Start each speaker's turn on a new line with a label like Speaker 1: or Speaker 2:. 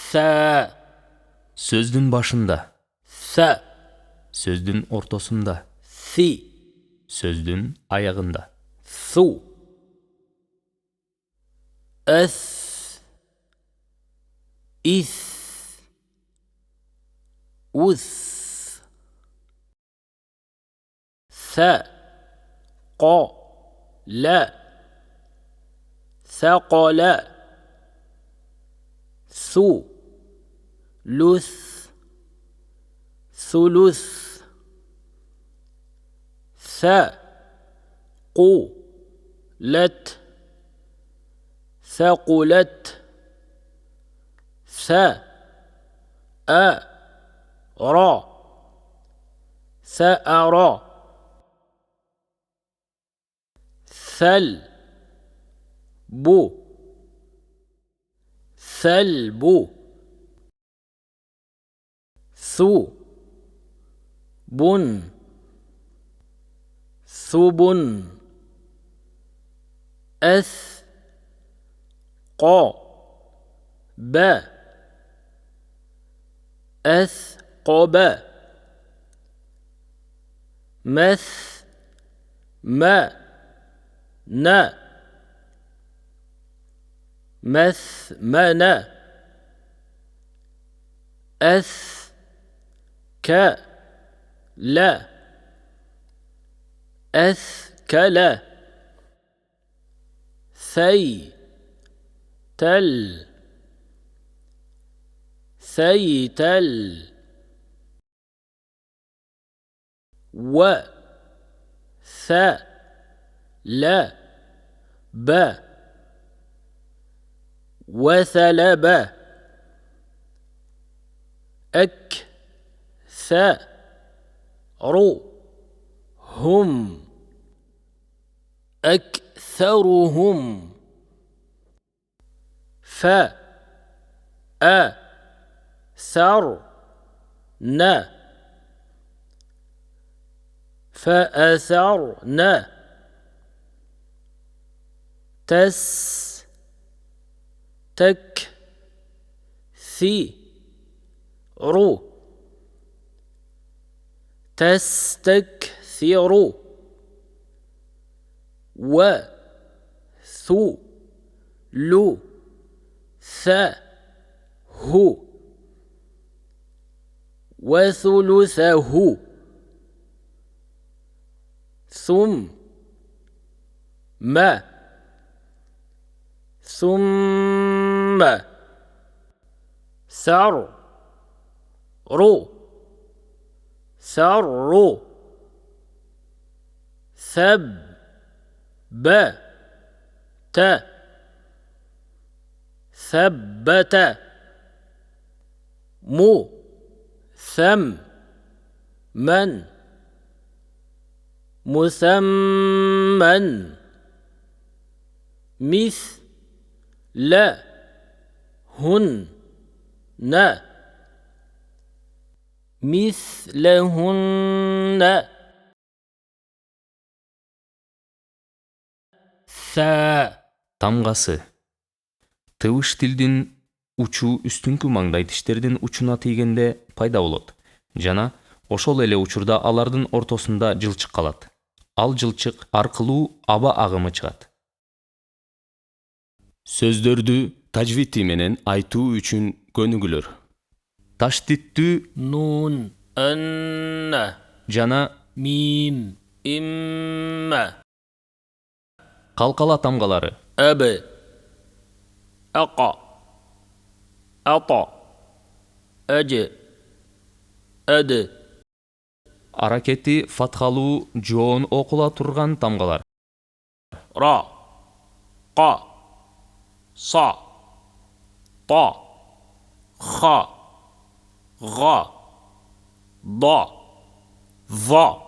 Speaker 1: Sa.
Speaker 2: Сөздүн башында.
Speaker 1: Sa.
Speaker 2: Сөздүн ортосунда.
Speaker 1: Si.
Speaker 2: Сөздүн аягында.
Speaker 1: Su. As. Is. Us. Sa. Qa. La. Saqala. Su. Lus. Sulus. Sa. Qu. Lat. ثقلت. ث. أ. را. ثأرى. ثل. بو. ثلب. ثو. بن. ثبن. أث. قا. با. أثقب. مث. ما. نا. مثمن. أث. ك. لا. أثكل. ثي. تل. ثيتل. و. ث. لا. ب. وثلب. أك. ث. رو. هم. أكثرهم. ف. أ. ثر. ن. فأثرن. تس. تك. ثي. رو. تستكثر. و. ثو. لو. ث. هو. وثلثه. ثم. ما. ثم. ثر. رو. ثر. ثب. ب. ت. ثبت. مو. ثم. من. مثمن. مث. لا. هن. ن. مثلهن. ثا.
Speaker 2: Тамгасы. Тыбыш тилдин учу үстүңкү маңдай тиштердин учуна тийгенде пайда болот жана ошол эле учурда алардын ортосунда жылчык калат. Ал жылчык аркылуу аба агымы чыгат. Сөздөрдү тажвити менен айтуу үчүн көнүгүлөр. Таштиттүү
Speaker 1: نون. أن.
Speaker 2: жана
Speaker 1: ميم. إما.
Speaker 2: калкала тамгалары.
Speaker 1: أب. أقى. أطى. أج. أد.
Speaker 2: Аракети фатхалуу жоон окула турган тамгалар.
Speaker 1: را. قا. صا. طا. خا. غا. ضا. ظا.